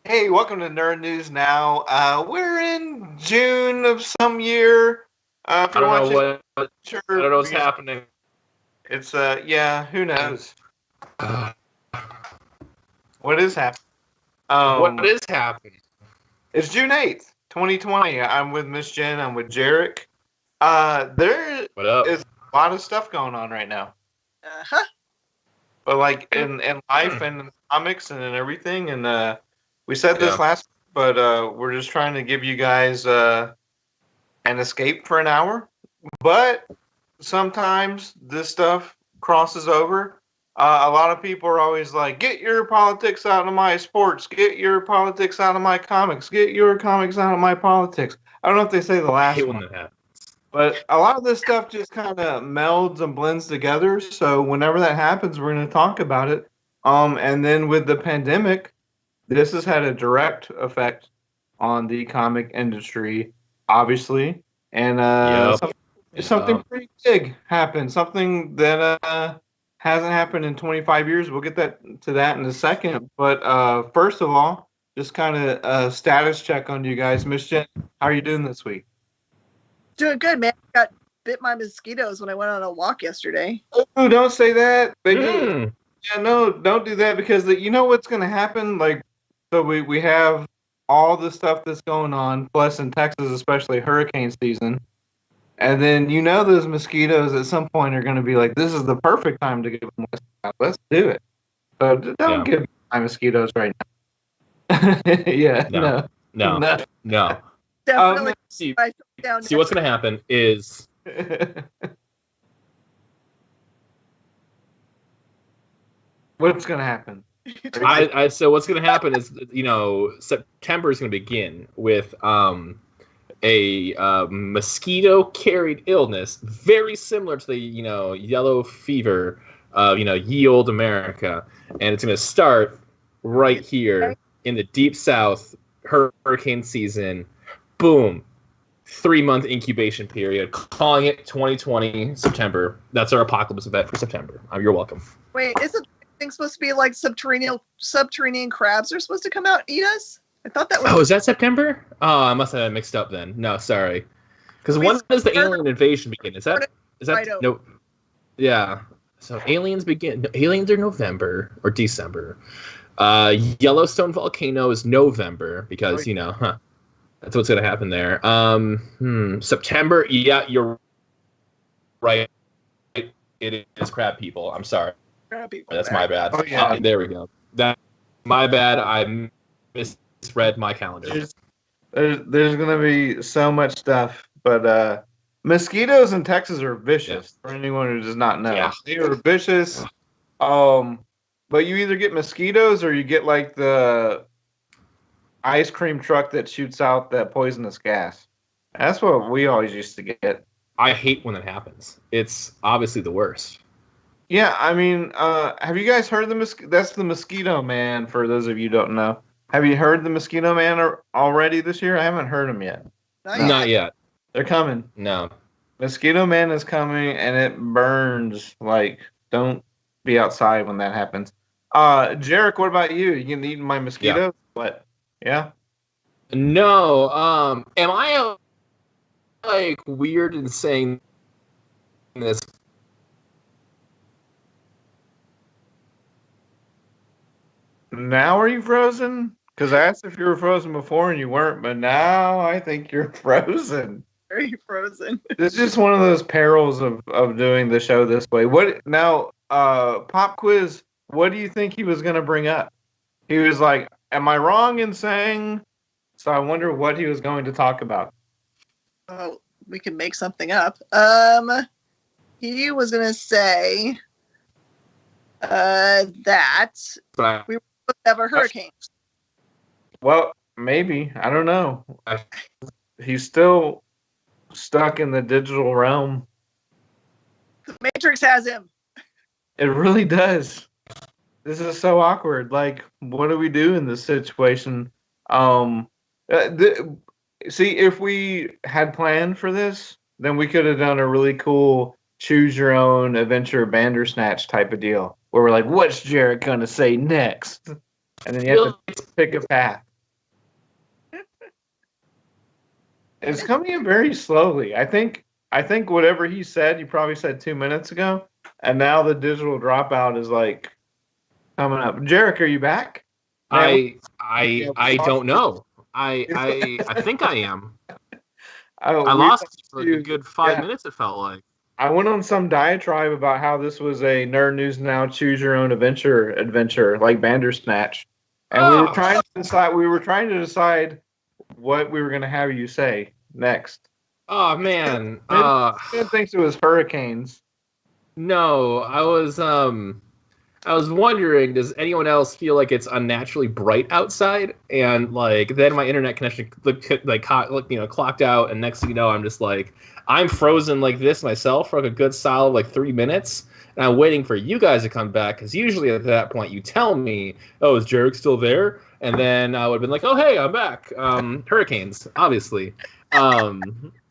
Hey, welcome to Nerd News Now. We're in June of some year. If I you're don't know watching, what sure, I don't know what's because happening. it's yeah, who knows what is happening? What Um, is happening? it's June 8th, 2020. I'm with Miss Jen. I'm with Jarek. There What up? is a lot of stuff going on right now, Uh-huh. but like in life Hmm. and in comics and in everything. And we said this Yeah. last, but we're just trying to give you guys an escape for an hour. But sometimes this stuff crosses over. A lot of people are always like, get your politics out of my sports, get your politics out of my comics, get your comics out of my politics. I don't know if they say the I hate last when one, that happens. but a lot of this stuff just kind of melds and blends together. So whenever that happens, we're going to talk about it. And then with the pandemic, this has had a direct effect on the comic industry, obviously, and Yep. something Yep. pretty big happened. Something that hasn't happened in 25 years. We'll get that in a second. But first of all, just kind of a status check on you guys. Miss Jen, how are you doing this week? Doing good, man. Got bit by mosquitoes when I went on a walk yesterday. Oh, don't say that. Mm. Yeah, no, don't do that because you know what's going to happen. Like, so we have all the stuff that's going on, plus in Texas, especially hurricane season. And then you know those mosquitoes at some point are going to be like, this is the perfect time to give them a let's do it. So don't Yeah. give me my mosquitoes right now. Yeah, No. no, No. no. No. Definitely. See, I took down see what's gonna happen is What's going to happen? so what's gonna happen is September is gonna begin with a mosquito carried illness very similar to the yellow fever of ye old America, and it's going to start right here in the deep south. Hurricane season, boom, 3-month incubation period, calling it 2020 September. That's our apocalypse event for September. You're welcome. Wait, isn't thing supposed to be like subterranean crabs are supposed to come out and eat us? I thought that was. Oh, is that September? Oh, I must have that mixed up then. No, sorry. Because when does the alien invasion begin? Is that no? Yeah. So aliens begin. No, aliens are November or December. Yellowstone volcano is November because that's what's gonna happen there. September. Yeah, you're right. It is crab people. I'm sorry. Crab people. That's my bad. Oh, yeah. There we go. That my bad. I misread my calendar. There's going to be so much stuff, but mosquitoes in Texas are vicious. For anyone who does not know, they are vicious. But you either get mosquitoes or you get like the ice cream truck that shoots out that poisonous gas. That's what we always used to get. I hate when that happens. It's obviously the worst. Yeah, I mean, have you guys heard that's the Mosquito Man, for those of you who don't know. Have you heard the Mosquito Man already this year? I haven't heard him yet. Not yet. They're coming. No. Mosquito Man is coming, and it burns. Like, don't be outside when that happens. Jarek, what about you? You getting eaten by mosquitoes? Yeah. What? Yeah? No. Am I like weird in saying this? Now are you frozen? Because I asked if you were frozen before and you weren't, but now I think you're frozen. Are you frozen? This is just one of those perils of doing the show this way. What now? Pop quiz. What do you think he was going to bring up? He was like, "Am I wrong in saying?" So I wonder what he was going to talk about. Oh, we can make something up. He was gonna say that we were supposed to have a hurricane. Well, maybe. I don't know. He's still stuck in the digital realm. The Matrix has him. It really does. This is so awkward. Like, what do we do in this situation? See, if we had planned for this, then we could have done a really cool choose your own adventure Bandersnatch type of deal, where we're like, what's Jarek gonna say next? And then you have to pick a path. It's coming in very slowly. I think whatever he said, you probably said 2 minutes ago, and now the digital dropout is like coming up. Jarek, are you back? I don't know. I think I am. Oh, I we lost lost you for you. a good 5 Yeah. minutes, it felt like. I went on some diatribe about how this was a Nerd News Now choose your own adventure like Bandersnatch, and we were Oh, trying to decide. We were trying to decide what we were going to have you say next. oh man. Ben thinks it was hurricanes. No, I was wondering, does anyone else feel like it's unnaturally bright outside? And like then my internet connection clocked out, and next thing you know, I'm just like I'm frozen like this myself for like a good solid like 3 minutes, and I'm waiting for you guys to come back because usually at that point you tell me, oh, is Jarek still there? And then I would have been like, oh hey, I'm back. Hurricanes, obviously.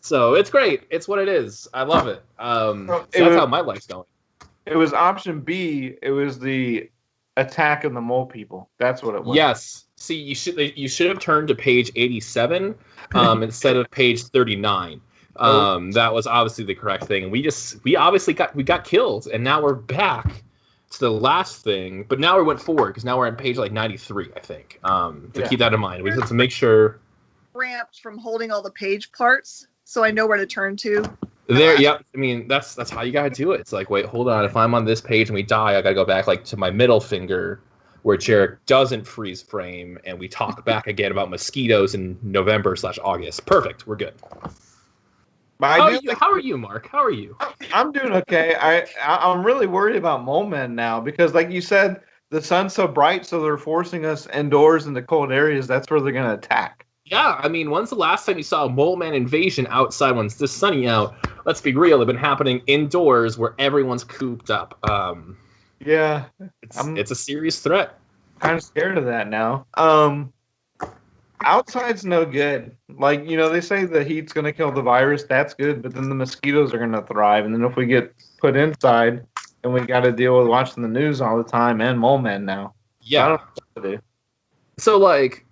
So it's great. It's what it is. I love it. So that's how my life's going. It was option B. It was the attack of the mole people. That's what it was. Yes. See, you should have turned to page 87 instead of page 39. That was obviously the correct thing. We obviously got killed, and now we're back to the last thing. But now we went forward because now we're on page like 93, I think. Keep that in mind. We have to make sure. Ramped from holding all the page parts, so I know where to turn to. There, yep. I mean, that's how you gotta do it. It's like, wait, hold on. If I'm on this page and we die, I gotta go back like to my middle finger, where Jarek doesn't freeze frame, and we talk back again about mosquitoes in November/August. Perfect. We're good. How are you, Mark? How are you? I'm doing okay. I'm really worried about mole men now because, like you said, the sun's so bright, so they're forcing us indoors in the cold areas. That's where they're gonna attack. Yeah, I mean, when's the last time you saw a mole man invasion outside when it's this sunny out? Let's be real, they've been happening indoors where everyone's cooped up. Yeah. It's a serious threat. Kind of scared of that now. Outside's no good. Like, they say the heat's going to kill the virus. That's good, but then the mosquitoes are going to thrive. And then if we get put inside, then we got to deal with watching the news all the time and mole men now. Yeah. I don't know what to do. So, like,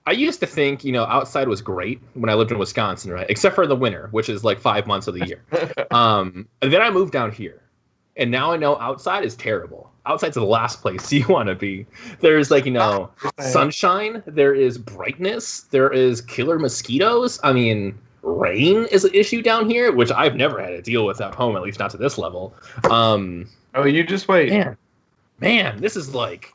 I used to think, outside was great when I lived in Wisconsin, right? Except for the winter, which is like 5 months of the year. And then I moved down here. And now I know outside is terrible. Outside's the last place you want to be. There's like, sunshine. There is brightness. There is killer mosquitoes. I mean, rain is an issue down here, which I've never had to deal with at home, at least not to this level. You just wait. Man, this is like...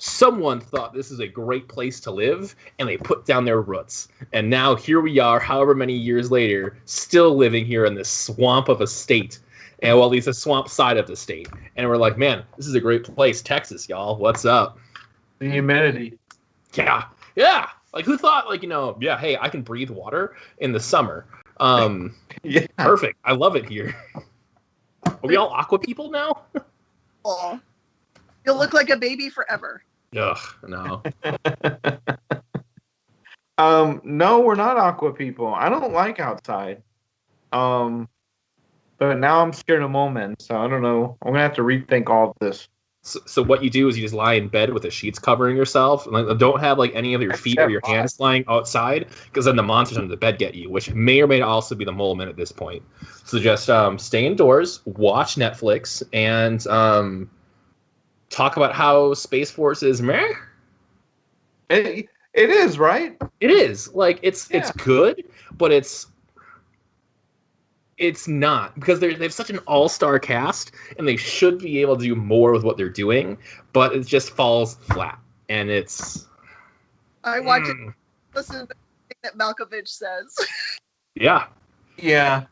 Someone thought this is a great place to live, and they put down their roots. And now here we are, however many years later, still living here in this swamp of a state. And well, at least the swamp side of the state. And we're like, man, this is a great place. Texas, y'all. What's up? The humidity. Yeah. Yeah. Like, who thought, hey, I can breathe water in the summer. Yeah. Perfect. I love it here. Are we all aqua people now? Oh, you'll look like a baby forever. Ugh, no. No, we're not aqua people. I don't like outside. But now I'm scared of mole men, so I don't know. I'm gonna have to rethink all of this. So what you do is you just lie in bed with the sheets covering yourself. Like, don't have like any of your feet or your hands lying outside, because then the monsters under the bed get you, which may or may not also be the mole men at this point. So just stay indoors, watch Netflix, and talk about how Space Force is meh. It is, right? It is. Like, it's good, but it's not, because they have such an all-star cast, and they should be able to do more with what they're doing, but it just falls flat. And it's... I watch it, listen to the thing that Malkovich says. Yeah. Yeah.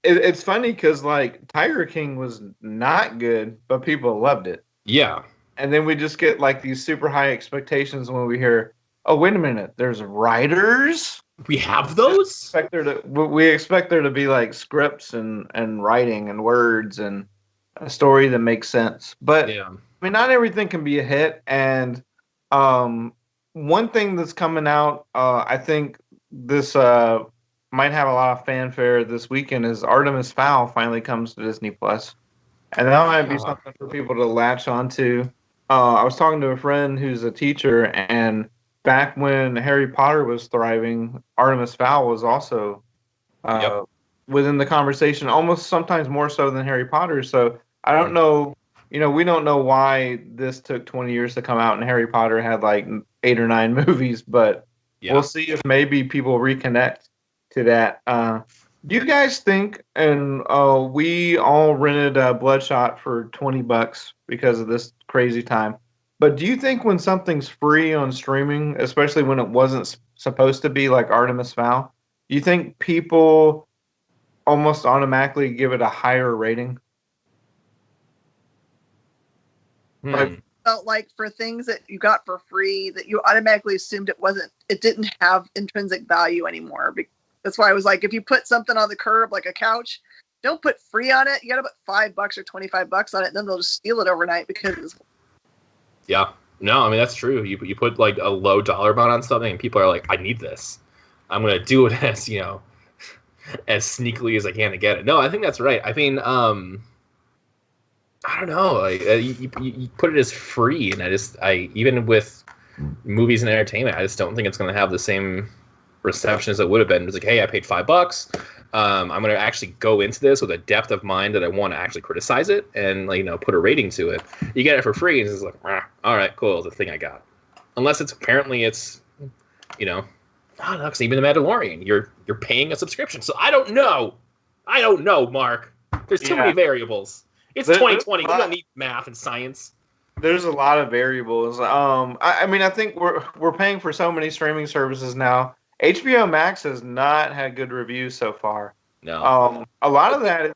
It's funny because, like, Tiger King was not good, but people loved it. Yeah. And then we just get, like, these super high expectations when we hear, oh, wait a minute, there's writers? We have those? We expect there to be, like, scripts and writing and words and a story that makes sense. But, yeah. I mean, not everything can be a hit. And one thing that's coming out, I think this might have a lot of fanfare this weekend, is Artemis Fowl finally comes to Disney Plus, and that might be something for people to latch onto. I was talking to a friend who's a teacher, and back when Harry Potter was thriving, Artemis Fowl was also within the conversation, almost sometimes more so than Harry Potter. So I don't know, we don't know why this took 20 years to come out and Harry Potter had like 8 or 9 movies, but we'll see if maybe people reconnect to that. Do you guys think, and we all rented Bloodshot for $20 because of this crazy time, but do you think when something's free on streaming, especially when it wasn't supposed to be like Artemis Fowl, do you think people almost automatically give it a higher rating? Like, felt like for things that you got for free that you automatically assumed it didn't have intrinsic value anymore. That's why I was like, if you put something on the curb like a couch, don't put free on it. You got to put $5 or $25 on it, and then they'll just steal it overnight because. Yeah, no, I mean that's true. You put like a low dollar amount on something, and people are like, I need this. I'm gonna do it as as sneakily as I can to get it. No, I think that's right. I mean, I don't know. Like you put it as free, and I even with movies and entertainment, I just don't think it's going to have the same reception as it would have been. It's like, hey, I paid $5. I'm going to actually go into this with a depth of mind that I want to actually criticize it and put a rating to it. You get it for free, and it's like, all right, cool, it's the thing I got. Unless it's I don't know, because even the Mandalorian, you're paying a subscription. So I don't know, Mark. There's too many variables. It's 2020. You don't need math and science. There's a lot of variables. I mean, I think we're paying for so many streaming services now. HBO Max has not had good reviews so far. No. A lot of that is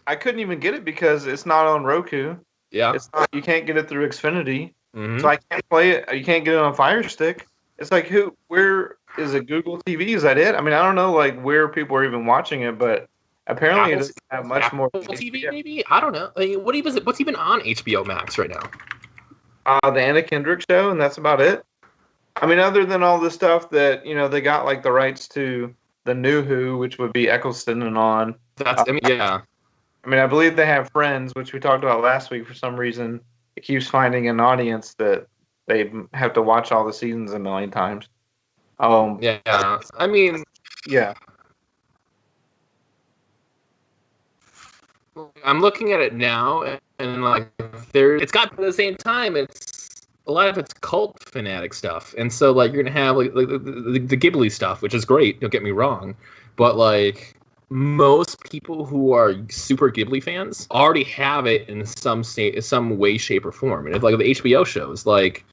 I couldn't even get it because it's not on Roku. Yeah. You can't get it through Xfinity. Mm-hmm. So I can't play it. You can't get it on Fire Stick. It's like where is it? Google TV? Is that it? I mean, I don't know like where people are even watching it, but apparently it doesn't have much more. Apple TV, maybe? I don't know. Like, what's even on HBO Max right now? The Anna Kendrick show, and that's about it. I mean, other than all the stuff that they got like the rights to the new Who, which would be Eccleston and on. Yeah. I mean, I believe they have Friends, which we talked about last week. For some reason, it keeps finding an audience that they have to watch all the seasons a million times. Yeah. I mean, yeah. I'm looking at it now, and like it's got at the same time it's a lot of it's cult fanatic stuff, and so like you're gonna have like the Ghibli stuff, which is great. Don't get me wrong, but like most people who are super Ghibli fans already have it in some way, shape, or form. And it's like the HBO shows, like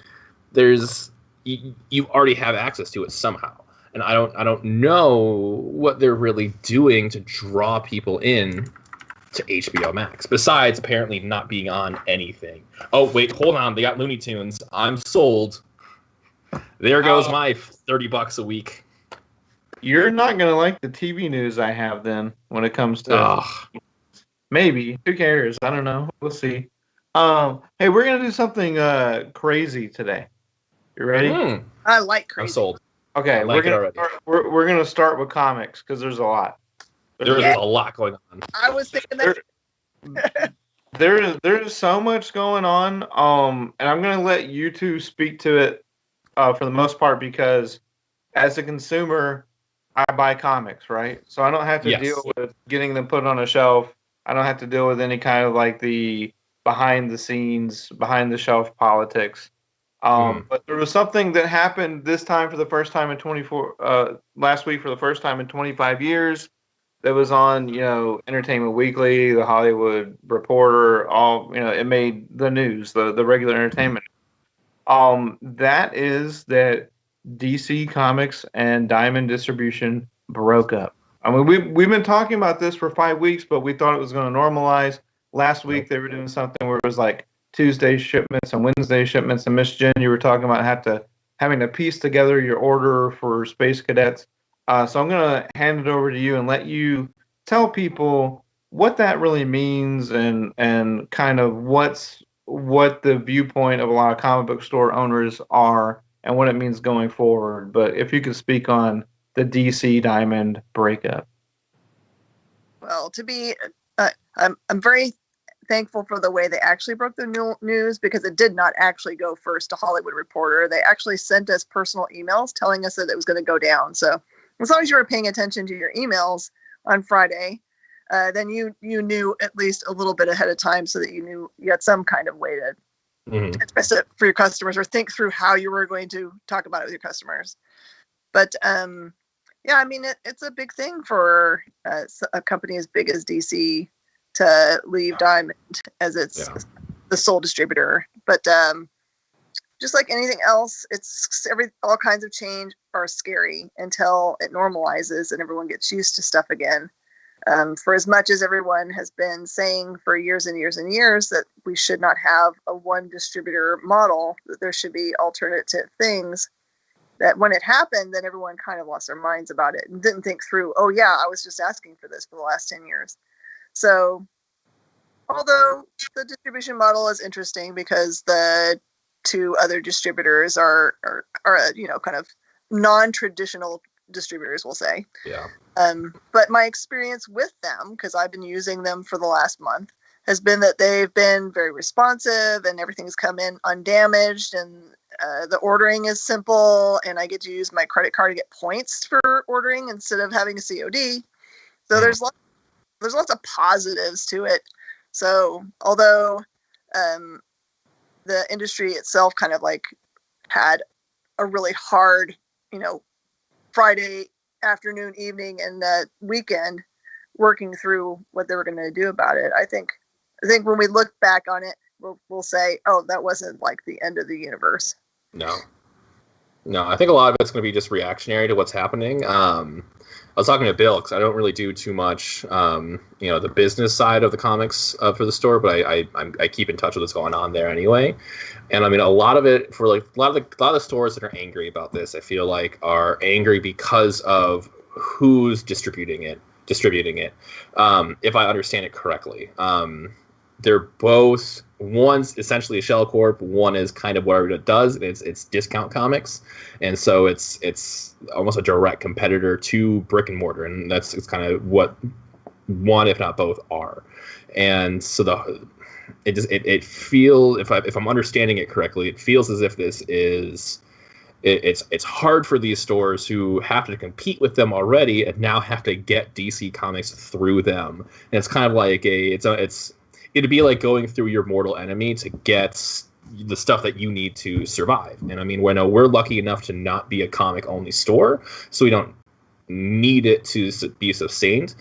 you already have access to it somehow. And I don't know what they're really doing to draw people in to HBO Max, besides apparently not being on anything. Oh, wait, hold on. They got Looney Tunes. I'm sold. There goes my $30 a week. You're not going to like the TV news I have then when it comes to... Maybe. Who cares? I don't know. We'll see. Hey, we're going to do something crazy today. You ready? I like crazy. I'm sold. Okay, we're going to start with comics because there's a lot. There's a lot going on. I was thinking that. There's so much going on, and I'm going to let you two speak to it for the most part because as a consumer, I buy comics, right? So I don't have to deal with getting them put on a shelf. I don't have to deal with any kind of like the behind the scenes, behind the shelf politics. But there was something that happened this time for the first time in last week for the first time in 25 years. That was on, Entertainment Weekly, The Hollywood Reporter, it made the news, the regular entertainment. That is that DC Comics and Diamond Distribution broke up. I mean, we've been talking about this for 5 weeks, but we thought it was going to normalize. Last week they were doing something where it was like Tuesday shipments and Wednesday shipments. And Miss Jen, you were talking about having to piece together your order for Space Cadets. So I'm going to hand it over to you and let you tell people what that really means and kind of what the viewpoint of a lot of comic book store owners are and what it means going forward. But if you could speak on the DC Diamond breakup. Well, I'm very thankful for the way they actually broke the news, because it did not actually go first to Hollywood Reporter. They actually sent us personal emails telling us that it was going to go down. So as long as you were paying attention to your emails on Friday, then you knew at least a little bit ahead of time, so that you knew you had some kind of way to express it for your customers, or think through how you were going to talk about it with your customers. But yeah, I mean, it's a big thing for a company as big as DC to leave Diamond as its the sole distributor. But just like anything else, all kinds of change are scary until it normalizes and everyone gets used to stuff again. For as much as everyone has been saying for years and years and years that we should not have a one distributor model, that there should be alternative things, that when it happened, then everyone kind of lost their minds about it and didn't think through, oh yeah, I was just asking for this for the last 10 years. So although the distribution model is interesting because the two other distributors are kind of non-traditional distributors, we'll say. Yeah. But my experience with them, because I've been using them for the last month, has been that they've been very responsive and everything's come in undamaged, and the ordering is simple, and I get to use my credit card to get points for ordering instead of having a COD. So there's lots of positives to it. So although the industry itself kind of like had a really hard, Friday afternoon, evening, and weekend working through what they were going to do about it, I think when we look back on it, we'll say, oh, that wasn't like the end of the universe. No, I think a lot of it's going to be just reactionary to what's happening. I was talking to Bill because I don't really do too much, the business side of the comics for the store, but I keep in touch with what's going on there anyway. And I mean, a lot of it for like a lot of the stores that are angry about this, I feel like are angry because of who's distributing it. If I understand it correctly, they're both, one's essentially a shell corp, one is kind of whatever it does. It's discount comics, and so it's almost a direct competitor to brick and mortar, and it's kind of what one, if not both, are. And so it feels, if I'm understanding it correctly, it feels as if this is. It's hard for these stores who have to compete with them already and now have to get DC Comics through them. And it's kind of like it'd be like going through your mortal enemy to get the stuff that you need to survive. And I mean, we're lucky enough to not be a comic only store, so we don't need it to be sustained.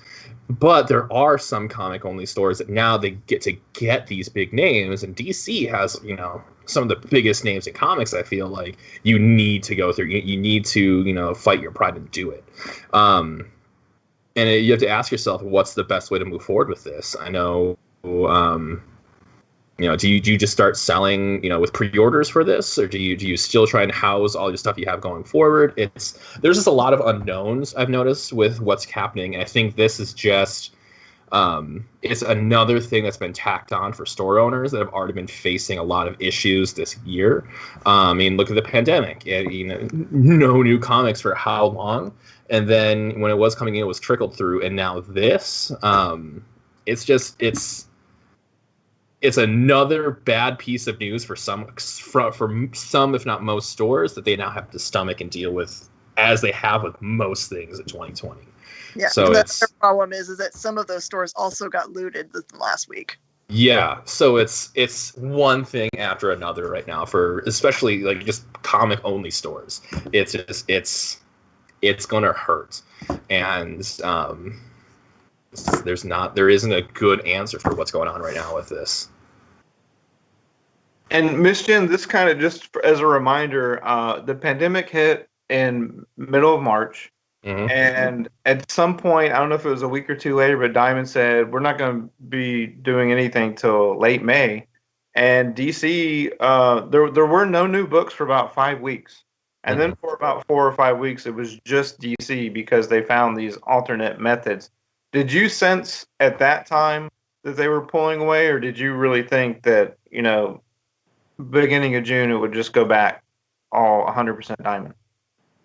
But there are some comic only stores that now they get to get these big names, and DC has, some of the biggest names in comics. I feel like you need to go through. You need to, fight your pride and do it. And you have to ask yourself, what's the best way to move forward with this? I know. Do you just start selling, with pre-orders for this, or do you still try and house all your stuff you have going forward? There's just a lot of unknowns I've noticed with what's happening, and I think this is just it's another thing that's been tacked on for store owners that have already been facing a lot of issues this year. I mean, look at the pandemic. No new comics for how long, and then when it was coming in, it was trickled through, and now this. It's another bad piece of news for some, if not most, stores that they now have to stomach and deal with, as they have with most things in 2020. Yeah, so the other problem is that some of those stores also got looted last week. Yeah, so it's one thing after another right now for especially like just comic only stores. It's gonna hurt, and there isn't a good answer for what's going on right now with this. And Miss Jen, this kind of just as a reminder, the pandemic hit in middle of March. Mm-hmm. And at some point, I don't know if it was a week or two later, but Diamond said, we're not going to be doing anything till late May. And DC, there were no new books for about 5 weeks. And then for about 4 or 5 weeks, it was just DC because they found these alternate methods. Did you sense at that time that they were pulling away, or did you really think that, beginning of June, it would just go back all 100% Diamond?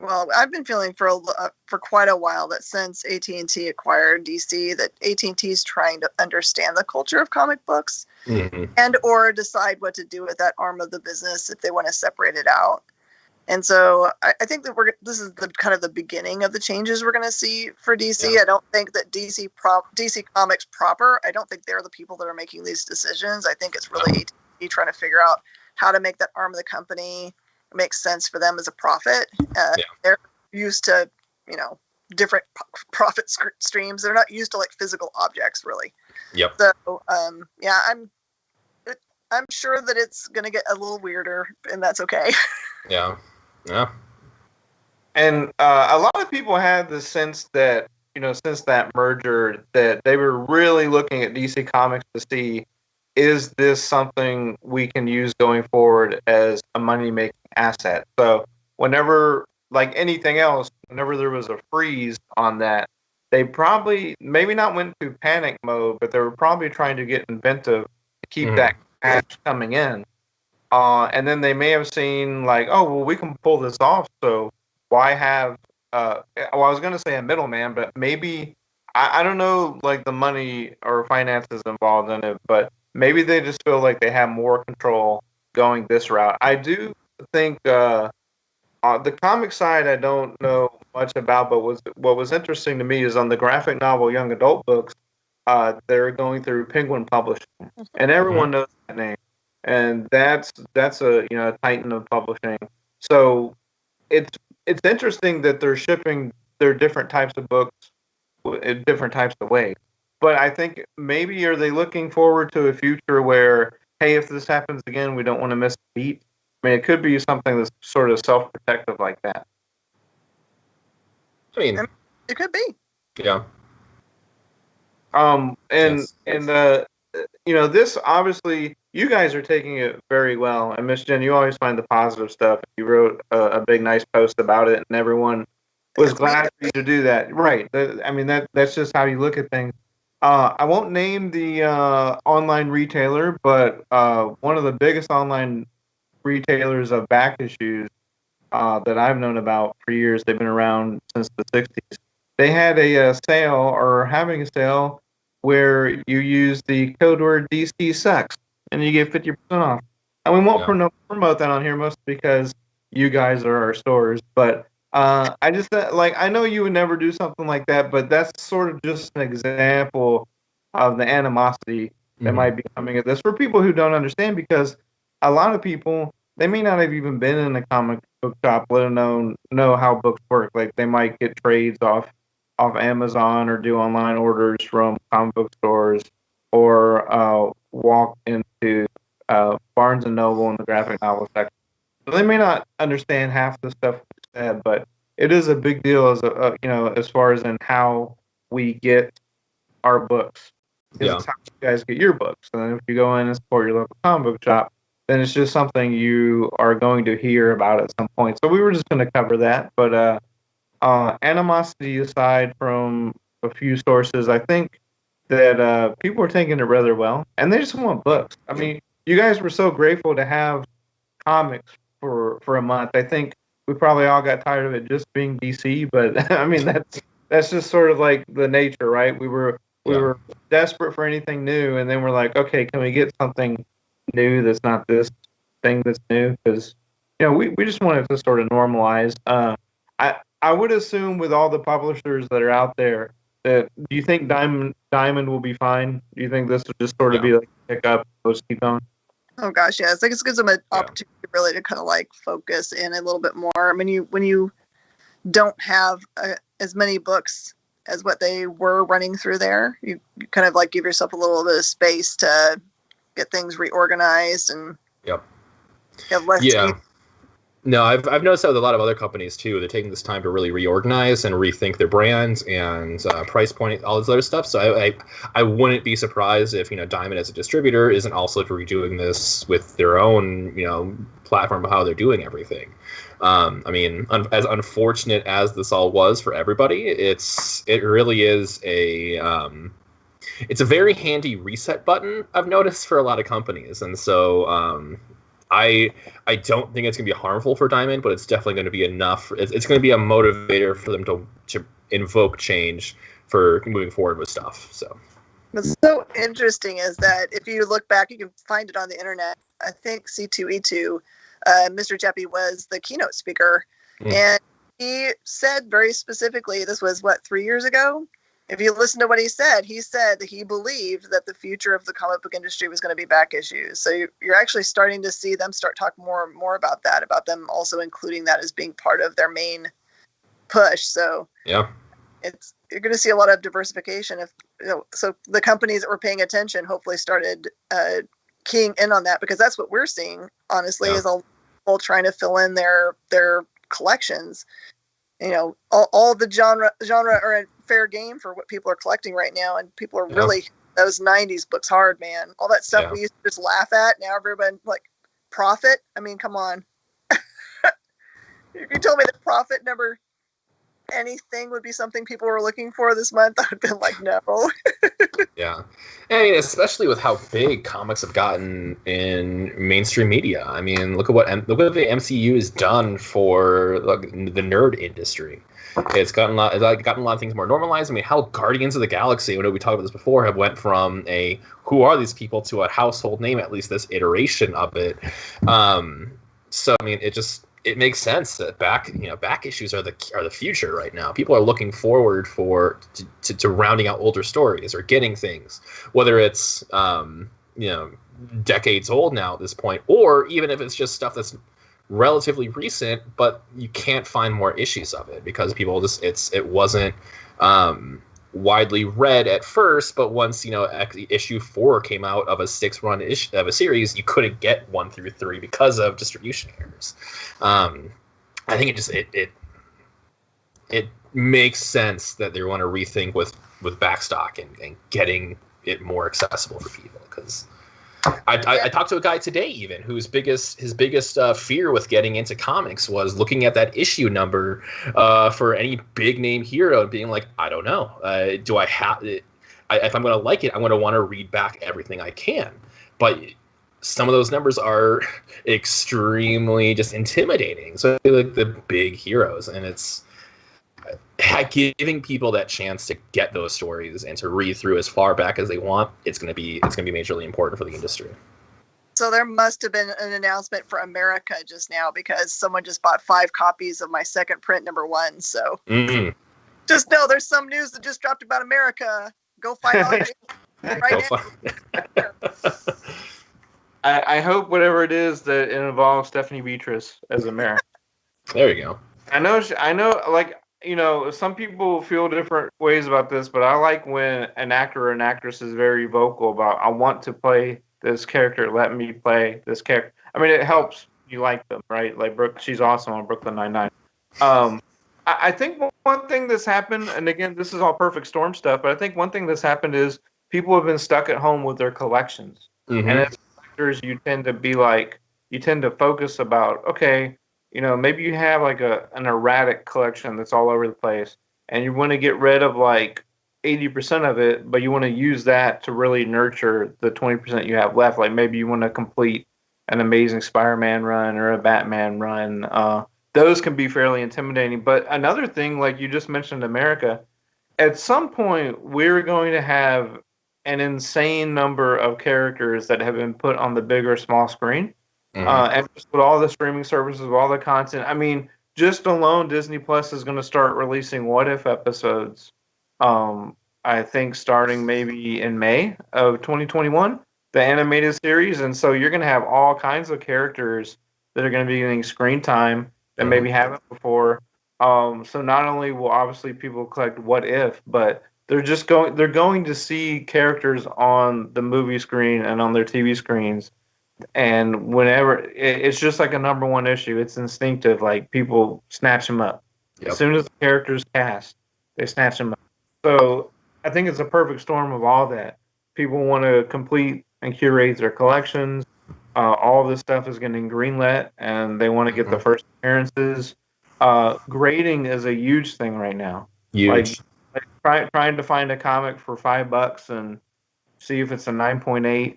Well, I've been feeling for quite a while that since AT&T acquired DC, that AT&T is trying to understand the culture of comic books and or decide what to do with that arm of the business if they want to separate it out. And so I think that this is the kind of the beginning of the changes we're going to see for DC. Yeah. I don't think that DC Comics proper, I don't think they're the people that are making these decisions. I think it's really AT&T trying to figure out how to make that arm of the company make sense for them as a profit. They're used to, different profit streams. They're not used to like physical objects, really. Yep. So, I'm sure that it's going to get a little weirder, and that's okay. Yeah. Yeah. And a lot of people had the sense that, since that merger, that they were really looking at DC Comics to see, is this something we can use going forward as a money-making asset? So whenever, like anything else, whenever there was a freeze on that, they probably, maybe not went to panic mode, but they were probably trying to get inventive to keep that cash coming in. And then they may have seen like, oh, well, we can pull this off. So why have, I was going to say a middleman, but maybe, I don't know, like the money or finances involved in it, but maybe they just feel like they have more control going this route. I do think the comic side I don't know much about, but what was interesting to me is on the graphic novel young adult books, they're going through Penguin Publishing, and everyone knows that name. And that's a titan of publishing. So it's interesting that they're shipping their different types of books in different types of ways. But I think maybe are they looking forward to a future where, hey, if this happens again, we don't want to miss a beat. I mean, it could be something that's sort of self-protective like that. I mean, it could be. Yeah. This obviously, you guys are taking it very well. And Miss Jen, you always find the positive stuff. You wrote a big, nice post about it, and everyone was glad for you to do that. Right. That's just how you look at things. I won't name the online retailer, but one of the biggest online retailers of back issues that I've known about for years, they've been around since the 60s. They had a sale, or having a sale, where you use the code word DC sucks and you get 50% off. And we won't promote that on here, mostly because you guys are our stores. But I just I know you would never do something like that, but that's sort of just an example of the animosity that might be coming at this for people who don't understand, because a lot of people, they may not have even been in a comic book shop, let alone know how books work. Like they might get trades off Amazon or do online orders from comic book stores, or walk into Barnes and Noble in the graphic novel section. So they may not understand half the stuff we said, but it is a big deal as far as in how we get our books. It's how you guys get your books. And if you go in and support your local comic book shop, then it's just something you are going to hear about at some point. So we were just going to cover that, but animosity aside from a few sources, I think that people are taking it rather well, and they just want books. I mean, you guys were so grateful to have comics for a month. I think we probably all got tired of it just being DC, but I mean that's just sort of like the nature, right? We were desperate for anything new, and then we're like, okay, can we get something new that's not this thing that's new? Because we just wanted to sort of normalize. I would assume with all the publishers that are out there, do you think Diamond will be fine? Do you think this will just sort of be like a pickup, let's keep going? Oh gosh, yeah. It's like it gives them an opportunity really to kind of like focus in a little bit more. I mean, when you don't have as many books as what they were running through there, you kind of like give yourself a little bit of space to get things reorganized and have less. No, I've noticed that with a lot of other companies too. They're taking this time to really reorganize and rethink their brands and price point, all this other stuff. So I wouldn't be surprised if Diamond as a distributor isn't also redoing this with their own platform of how they're doing everything. I mean, as unfortunate as this all was for everybody, it really is it's a very handy reset button I've noticed for a lot of companies, and so I don't think it's going to be harmful for Diamond, but it's definitely going to be enough. It's going to be a motivator for them to invoke change for moving forward with stuff. So what's so interesting is that if you look back, you can find it on the internet. I think C2E2, Mr. Jeppy was the keynote speaker, and he said very specifically, this was 3 years ago. If you listen to what he said that he believed that the future of the comic book industry was going to be back issues. So you're actually starting to see them start talking more and more about that, about them also including that as being part of their main push. So yeah, you're going to see a lot of diversification. So the companies that were paying attention hopefully started keying in on that, because that's what we're seeing, honestly, is all people trying to fill in their collections. All the genre are a fair game for what people are collecting right now, and people are really those 90s books hard, man. All that stuff we used to just laugh at, now everybody Prophet. I mean, come on. If you told me that Prophet number anything would be something people were looking for this month, I would have been like, no. Yeah. I mean, especially with how big comics have gotten in mainstream media. I mean, look at what the MCU has done for the nerd industry. It's gotten a lot of things more normalized. I mean, how Guardians of the Galaxy, we talked about this before, have went from who are these people to a household name, at least this iteration of it. So I mean, it makes sense that back issues are the future right now. People are looking forward to rounding out older stories or getting things, whether it's decades old now at this point, or even if it's just stuff that's relatively recent, but you can't find more issues of it because people it wasn't widely read at first, but once issue 4 came out of a 6-run of a series, you couldn't get 1 through 3 because of distribution errors. I think it makes sense that they want to rethink with backstock and getting it more accessible for people, because I talked to a guy today even his biggest fear with getting into comics was looking at that issue number for any big name hero and being like, I don't know, do I have it? If I'm going to like it, I'm going to want to read back everything I can. But some of those numbers are extremely just intimidating. So like the big heroes, and it's giving people that chance to get those stories and to read through as far back as they want. It's going to be majorly important for the industry. So there must have been an announcement for America just now, because someone just bought 5 copies of my second print number 1. So just know there's some news that just dropped about America. Go find all your right now. I hope whatever it is that it involves Stephanie Beatrice as America. There you go. I know, like, some people feel different ways about this, but I like when an actor or an actress is very vocal about, I want to play this character, let me play this character. I mean, it helps you like them, right? Like Brooke, she's awesome on Brooklyn Nine-Nine. I think one thing that's happened, and again, this is all Perfect Storm stuff, but I think one thing that's happened is people have been stuck at home with their collections. And as collectors, you tend to focus about, okay, maybe you have like an erratic collection that's all over the place, and you want to get rid of like 80% of it, but you want to use that to really nurture the 20% you have left. Like maybe you want to complete an Amazing Spider-Man run or a Batman run. Those can be fairly intimidating. But another thing, like you just mentioned, America, at some point we're going to have an insane number of characters that have been put on the big or small screen. And just with all the streaming services, with all the content, I mean, just alone, Disney Plus is going to start releasing What If episodes. I think starting maybe in May of 2021, the animated series, and so you're going to have all kinds of characters that are going to be getting screen time that maybe haven't before. So not only will obviously people collect What If, but they're going to see characters on the movie screen and on their TV screens. And whenever it's just like a number one issue, it's instinctive. Like people snatch them up as soon as the character's cast, they snatch them up. So I think it's a perfect storm of all that. People want to complete and curate their collections. All this stuff is getting greenlit, and they want to get the first appearances. Grading is a huge thing right now. Huge. Like trying to find a comic for $5 and see if it's a 9.8,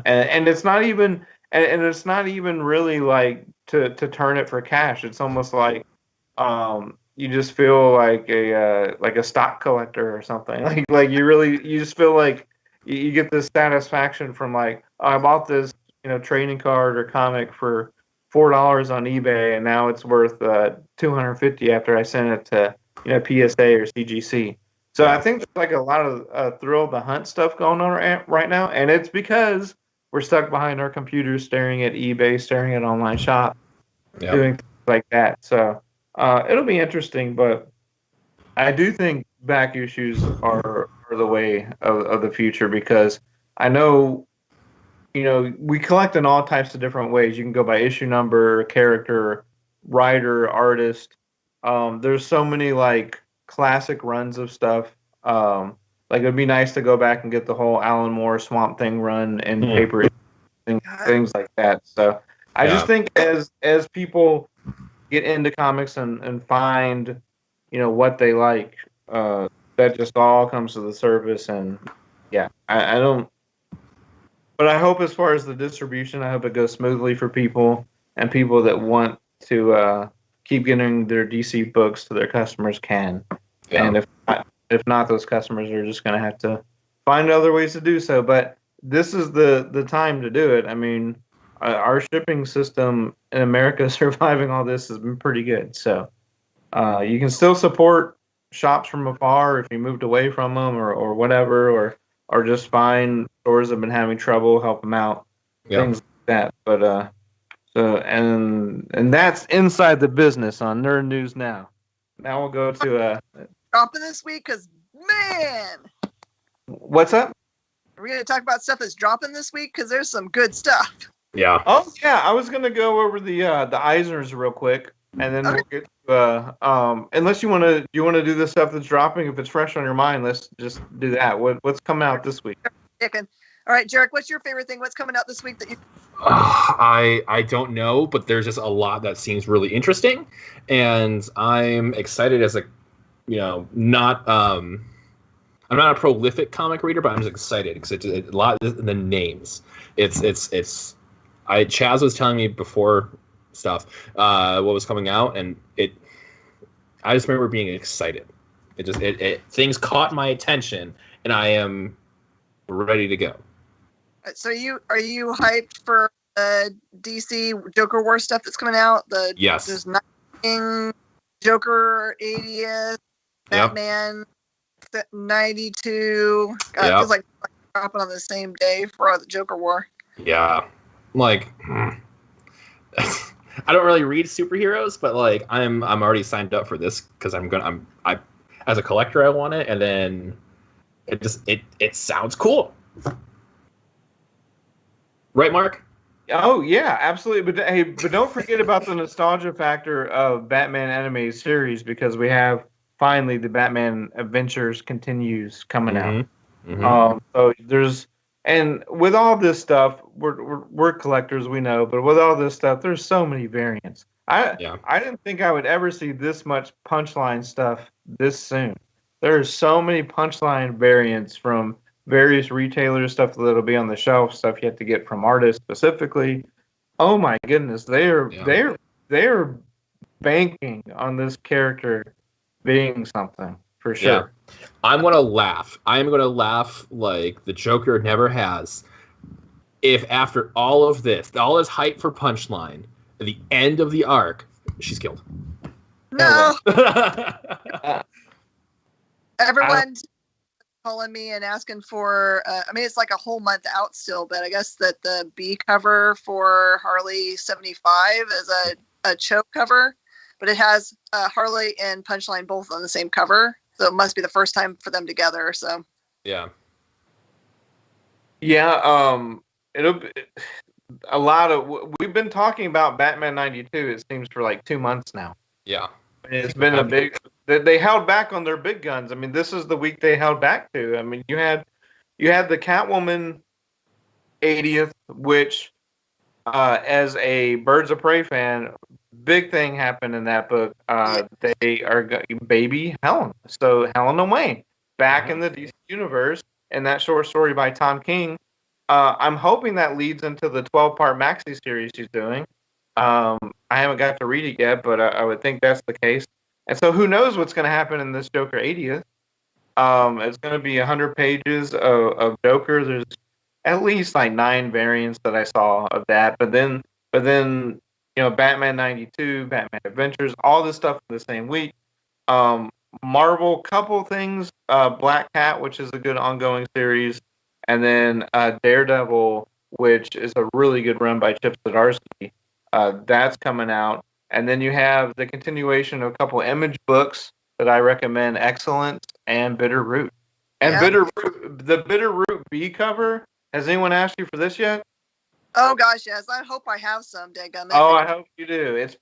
and it's not even, and it's not even really like to turn it for cash. It's almost like you just feel like a stock collector or something. Like you just feel like you get this satisfaction from like, oh, I bought this trading card or comic for $4 on eBay, and now it's worth $250 after I sent it to PSA or CGC. So I think there's like a lot of thrill of the hunt stuff going on right now, and it's because we're stuck behind our computers, staring at eBay, staring at online shop, doing things like that. So it'll be interesting, but I do think back issues are the way of the future, because I know, we collect in all types of different ways. You can go by issue number, character, writer, artist. There's so many like classic runs of stuff. Like it'd be nice to go back and get the whole Alan Moore Swamp Thing run and paper, things like that. So I just think as people get into comics and find, what they like, that just all comes to the surface. And I don't. But I hope, as far as the distribution, I hope it goes smoothly for people, and people that want to keep getting their DC books to their customers can. Yeah. And if not, those customers are just going to have to find other ways to do so. But this is the time to do it. I mean, our shipping system in America surviving all this has been pretty good. So you can still support shops from afar if you moved away from them or whatever, or just find stores that have been having trouble, help them out, things like that. But and that's inside the business on Nerd News Now. Now we'll go to dropping this week, because man, what's up? Are we going to talk about stuff that's dropping this week? Because there's some good stuff. Yeah. Oh yeah, I was gonna go over the Eisners real quick, and then we'll get to, unless you want to do the stuff that's dropping. If it's fresh on your mind, let's just do that. What's coming out this week? All right, Jarek, what's your favorite thing? What's coming out this week that you? I don't know, but there's just a lot that seems really interesting, and I'm excited as not I'm not a prolific comic reader, but I'm just excited because it's a lot of the names. Chaz was telling me before stuff what was coming out, and I just remember being excited. Things caught my attention, and I am ready to go. So are you hyped for the DC Joker War stuff that's coming out? Yes. There's nothing. Joker 80th, Batman 92. God, it feels like dropping on the same day for the Joker War. Yeah, like I don't really read superheroes, but like I'm already signed up for this because I as a collector I want it, and then it sounds cool. Right, Mark? Oh yeah, absolutely. But don't forget about the nostalgia factor of Batman animated series, because we have finally the Batman Adventures continues coming out. Mm-hmm. So and with all this stuff, we're collectors, we know, but with all this stuff, there's so many variants. I didn't think I would ever see this much Punchline stuff this soon. There's so many Punchline variants from various retailers, stuff that'll be on the shelf, stuff you have to get from artists specifically. Oh my goodness, they're banking on this character being something for sure. Yeah. I'm gonna laugh. I'm gonna laugh like the Joker never has. If after all of this, all this hype for Punchline, at the end of the arc, she's killed. No. Everyone calling me and asking for it's like a whole month out still, but I guess that the B cover for Harley 75 is a choke cover, but it has Harley and Punchline both on the same cover, so it must be the first time for them together. So yeah, it'll be a lot of. We've been talking about Batman 92. It seems for like 2 months now. Yeah, it's been a big. They held back on their big guns. I mean, this is the week they held back to. I mean, you had the Catwoman 80th, which, as a Birds of Prey fan, big thing happened in that book. They are baby Helen. So Helena Wayne back in the DC universe, and that short story by Tom King, I'm hoping that leads into the 12-part maxi series she's doing. I haven't got to read it yet, but I would think that's the case. And so who knows what's going to happen in this Joker 80th. It's going to be 100 pages of Joker. There's at least like 9 variants that I saw of that. But then, Batman 92, Batman Adventures, all this stuff in the same week. Marvel, couple things. Black Cat, which is a good ongoing series. And then Daredevil, which is a really good run by Chip Zdarsky. That's coming out. And then you have the continuation of a couple Image books that I recommend, Excellence and Bitter Root. And the Bitter Root B cover, has anyone asked you for this yet? Oh gosh, yes. I hope I have some, daggum. Oh, I hope you do. It's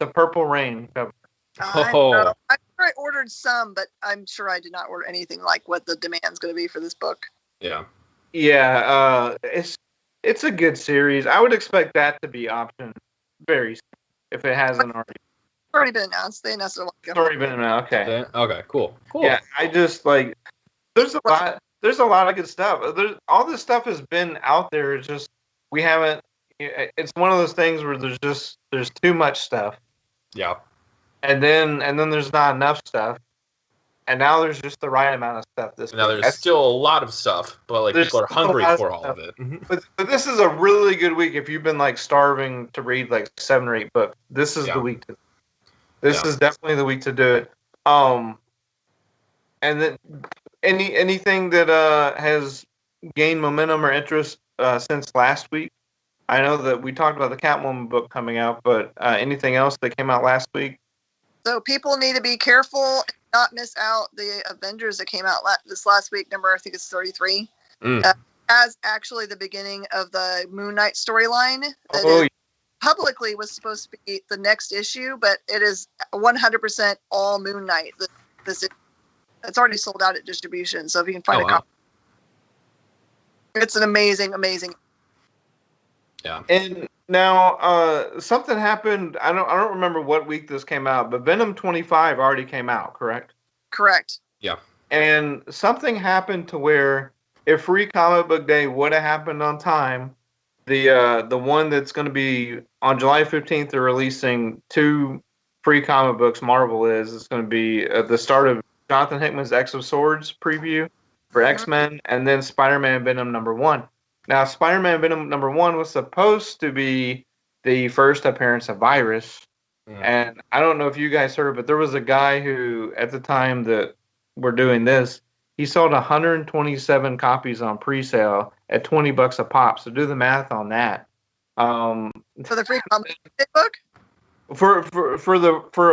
a Purple Rain cover. I'm sure I ordered some, but I'm sure I did not order anything like what the demand's going to be for this book. Yeah. Yeah, it's a good series. I would expect that to be optioned very soon, if it hasn't already. It's already been announced. They announced it a while ago. It's already been announced. Okay. Okay. Cool. Yeah, I just there's a lot. There's a lot of good stuff. All this stuff has been out there. It's just we haven't. It's one of those things where there's too much stuff. Yeah. And then there's not enough stuff. And now there's just the right amount of stuff. Now there's still a lot of stuff, but people are hungry for all of it. But this is a really good week if you've been starving to read 7 or 8 books. This is the week to. This is definitely the week to do it. And then anything that has gained momentum or interest since last week. I know that we talked about the Catwoman book coming out, but anything else that came out last week? So people need to be careful and not miss out the Avengers that came out this last week. Number, I think it's 33. As actually the beginning of the Moon Knight storyline. Publicly was supposed to be the next issue, but it is 100% all Moon Knight. It's already sold out at distribution, so if you can find a copy. It's an amazing. Yeah. And now something happened. I don't remember what week this came out, but Venom 25 already came out, correct? Correct. Yeah. And something happened to where if Free Comic Book Day would have happened on time, the one that's going to be on July 15th, they're releasing 2 free comic books. Marvel it's going to be at the start of Jonathan Hickman's X of Swords preview for X-Men, and then Spider-Man Venom #1. Now, Spider-Man Venom #1 was supposed to be the first appearance of Virus, and I don't know if you guys heard, but there was a guy who, at the time that we're doing this, he sold 127 copies on pre-sale at $20 a pop. So do the math on that. For the free comic book? For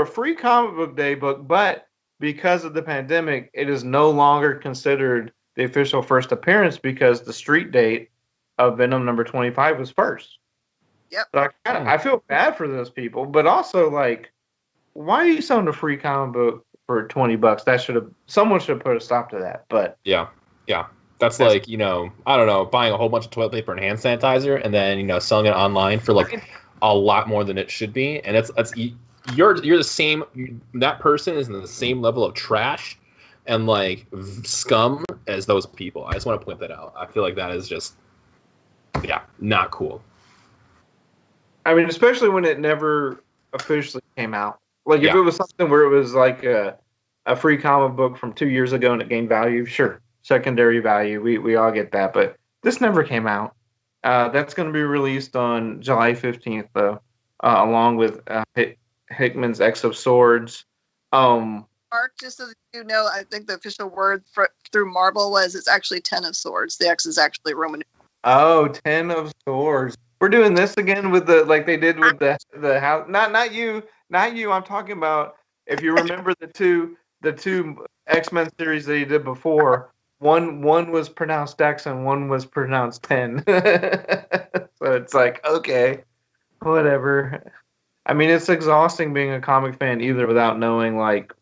a free comic book day book, but because of the pandemic, it is no longer considered the official first appearance because the street date of Venom #25 was first. Yep. So I feel bad for those people, but also why are you selling a free comic book for $20? Someone should have put a stop to that. But yeah. That's I don't know, buying a whole bunch of toilet paper and hand sanitizer and then selling it online for a lot more than it should be, and you're the same. That person is in the same level of trash and scum as those people. I just want to point that out. I feel like that is just not cool. I mean, especially when it never officially came out. If it was something where it was a free comic book from 2 years ago and it gained value, sure, secondary value, we all get that. But this never came out. That's going to be released on July 15th, though, along with Hickman's X of Swords. Mark, just so you know, I think the official word through Marvel was it's actually 10 of Swords. The X is actually Roman. Oh, 10 of Swords. We're doing this again with they did with the house. Not you. I'm talking about, if you remember the two X-Men series that he did before. One was pronounced X and one was pronounced 10. So it's okay, whatever. I mean, it's exhausting being a comic fan either without knowing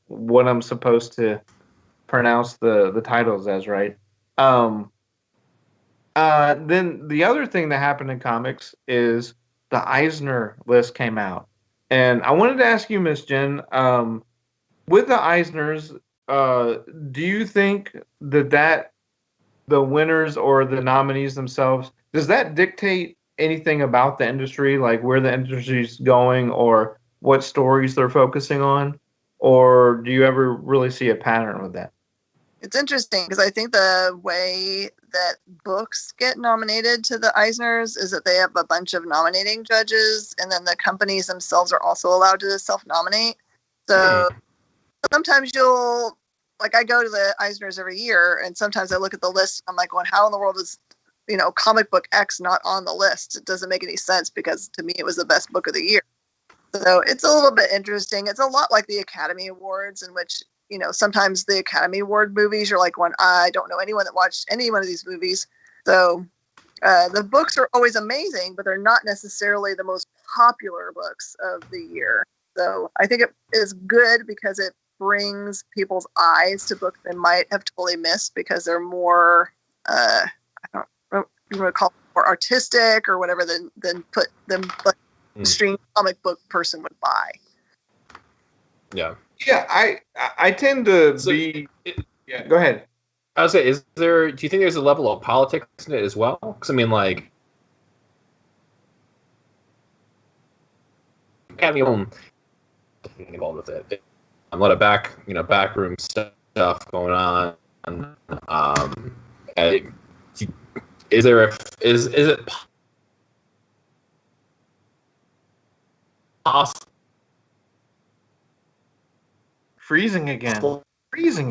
what I'm supposed to pronounce the titles as, right? Then the other thing that happened in comics is the Eisner List came out. And I wanted to ask you, Miss Jen, with the Eisners, do you think that the winners or the nominees themselves, does that dictate anything about the industry, like where the industry's going or what stories they're focusing on? Or do you ever really see a pattern with that? It's interesting because I think the way that books get nominated to the Eisners is that they have a bunch of nominating judges, and then the companies themselves are also allowed to self-nominate. So sometimes I go to the Eisners every year, and sometimes I look at the list. I'm like, well, how in the world is, comic book X not on the list? It doesn't make any sense because to me it was the best book of the year. So it's a little bit interesting. It's a lot like the Academy Awards, in which, sometimes the Academy Award movies, you're like, I don't know anyone that watched any one of these movies. So the books are always amazing, but they're not necessarily the most popular books of the year. So I think it is good because it brings people's eyes to books they might have totally missed because they're more, I don't know, you want to call it more artistic or whatever than put them like mainstream comic book person would buy. Yeah. Yeah, I tend to be. Yeah, go ahead. I would say, do you think there's a level of politics in it as well? Because I mean, like, Academy involved with it. A lot of backroom stuff going on. Is it possible? Freezing again. Well,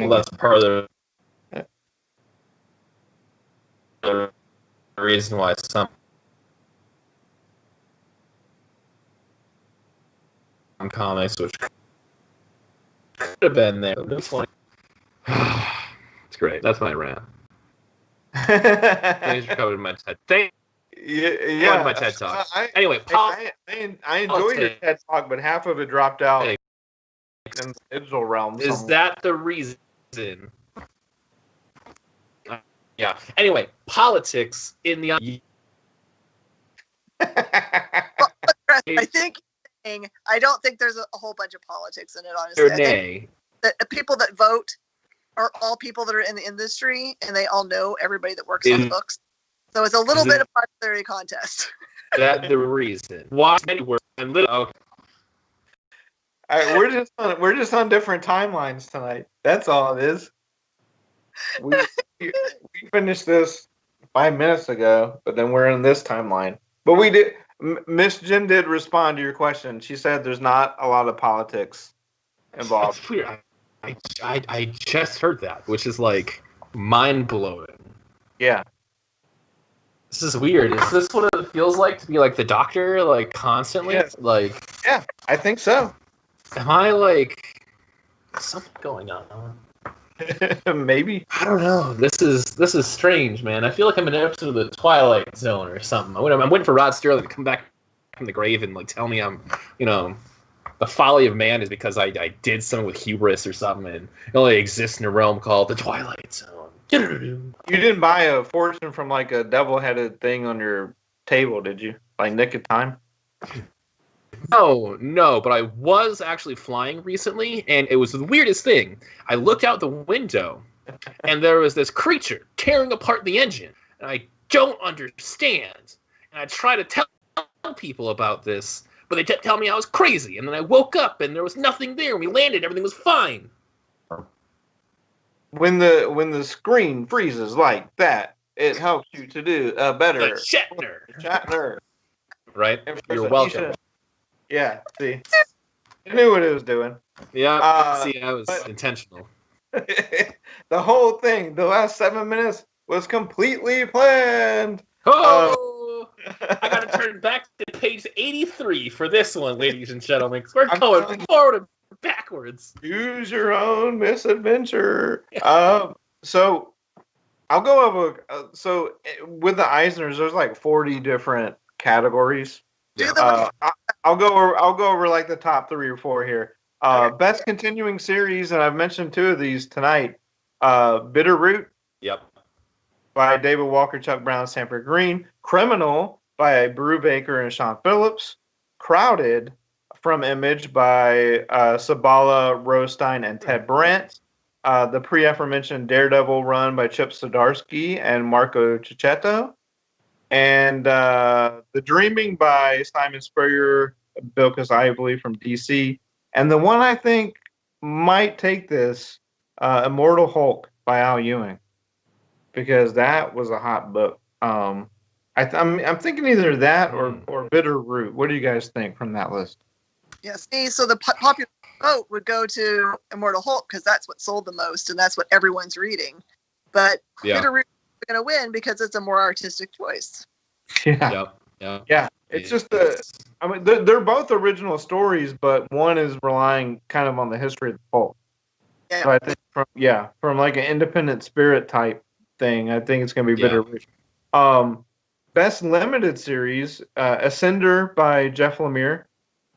that's part of the reason why some comics, which could have been there, it's great. That's my rant. Thanks for covering my TED. Yeah, my TED Talk. Anyway, I enjoy your TED Talk, but half of it dropped out in the digital realm. Is that the reason? Yeah. Anyway, politics in the. I think I don't think there's a whole bunch of politics in it, honestly. I think the people that vote are all people that are in the industry, and they all know everybody that works on the books. So it's a little bit of a popularity contest. That's the reason. Why? Okay. We're just on different timelines tonight. That's all it is. We finished this 5 minutes ago, but then we're in this timeline. But we did. Miss Jen did respond to your question. She said there's not a lot of politics involved. That's weird. I just heard that, which is like mind blowing. Yeah. This is weird. Is this what it feels like to be like the Doctor, like constantly? Yes. Like, yeah, I think so. Am I like something going on? Maybe. I don't know. This is strange, man. I feel like I'm in an episode of the Twilight Zone or something. I'm waiting for Rod Sterling to come back from the grave and like tell me I'm, the folly of man is because I did something with hubris or something, and it only exists in a realm called the Twilight Zone. You didn't buy a fortune from like a devil-headed thing on your table, did you? Like Nick of Time? No, but I was actually flying recently, and it was the weirdest thing. I looked out the window, and there was this creature tearing apart the engine, and I don't understand. And I try to tell people about this, but they tell me I was crazy, and then I woke up, and there was nothing there, and we landed, everything was fine. When the screen freezes like that, it helps you to do a better Shatner. Right? You're welcome. Yeah, see. I knew what it was doing. Yeah, see, I was intentional. The whole thing, the last 7 minutes, was completely planned. Oh! I gotta turn back to page 83 for this one, ladies and gentlemen, because we're going forward and backwards. Choose your own misadventure. So I'll go over. So with the Eisners, there's like 40 different categories. I'll go over like the top 3 or 4 here. Best continuing series, and I've mentioned 2 of these tonight. Bitterroot. Yep. By David Walker, Chuck Brown, Sanford Green. Criminal by Brew Baker and Sean Phillips. Crowded from Image by Sabala, Rostein, and Ted Brandt. the pre-aforementioned Daredevil run by Chip Zdarsky and Marco Cicchetto, and The Dreaming by Simon Spurrier, Bill I believe, from DC, and the one I think might take this, Immortal Hulk by Al Ewing, because that was a hot book. I'm thinking either that or Bitter Root. What do you guys think from that list? Yeah, see, so the popular vote would go to Immortal Hulk because that's what sold the most and that's what everyone's reading. But Bitter Root is going to win because it's a more artistic choice. Yeah. Yeah. It's just I mean, they're both original stories, but one is relying kind of on the history of the Hulk. Yeah. So I think from like an independent spirit type thing, I think it's going to be Bitter Root. Best limited series, Ascender by Jeff Lemire,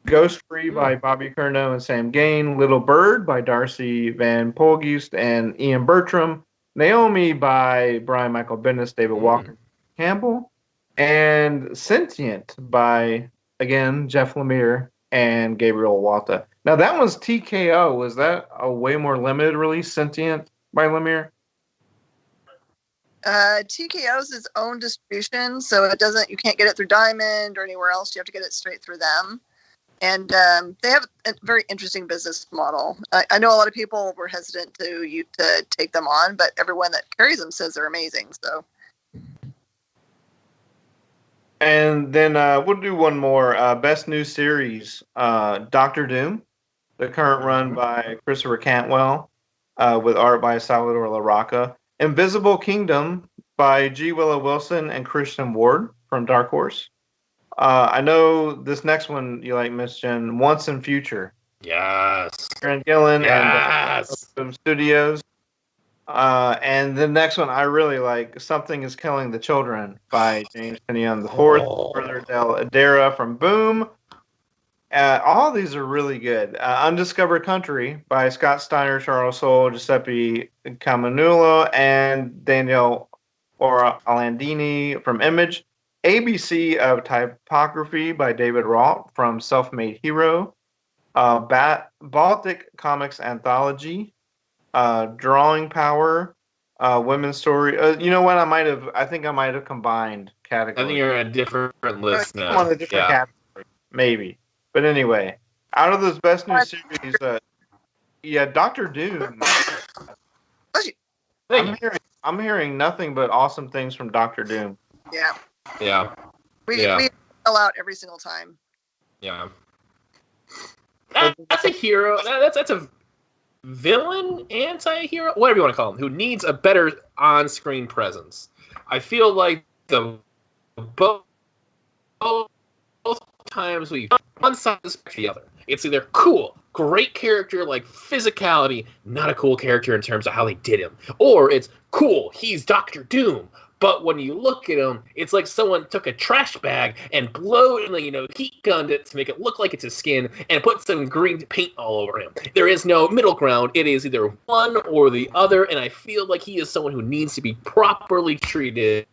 Ghost Free by Bobby Curnow and Sam Gain, Little Bird by Darcy Van Polgeest and Ian Bertram, Naomi by Brian Michael Bendis, David Walker Campbell, and Sentient by, again, Jeff Lemire and Gabriel Walta. Now, that one's TKO. Was that a way more limited release, Sentient by Lemire? TKO's its own distribution, so you can't get it through Diamond or anywhere else. You have to get it straight through them. And they have a very interesting business model. I know a lot of people were hesitant to take them on, but everyone that carries them says they're amazing. So, and then we'll do one more. Best new series: Doctor Doom, the current run by Christopher Cantwell, with art by Salvador Larroca. Invisible Kingdom by G. Willow Wilson and Christian Ward from Dark Horse. I know this next one you like, Miss Jen. Once and Future. Yes. Karen Gillan and Studios. And the next one I really like, Something is Killing the Children by James Tinian IV. Further Del Adera from Boom. All these are really good. Undiscovered Country by Scott Steiner, Charles Soule, Giuseppe Camanulo, and Daniel Orlandini from Image. ABC of Typography by David Roth from Self-Made Hero. Baltic Comics Anthology. Drawing Power. Women's Story. You know what? I think I might have combined categories. I think you're in a different list now. I'm on a different category. Maybe. But anyway, out of those best new series, Doctor Doom. I'm hearing nothing but awesome things from Doctor Doom. Yeah. We sell out every single time. Yeah. That's a hero. That's a villain, anti-hero, whatever you want to call him, who needs a better on-screen presence. I feel like both times one side is the other. It's either cool, great character, like physicality, not a cool character in terms of how they did him, or it's cool, he's Doctor Doom. But when you look at him, it's like someone took a trash bag and heat gunned it to make it look like it's his skin and put some green paint all over him. There is no middle ground. It is either one or the other, and I feel like he is someone who needs to be properly treated.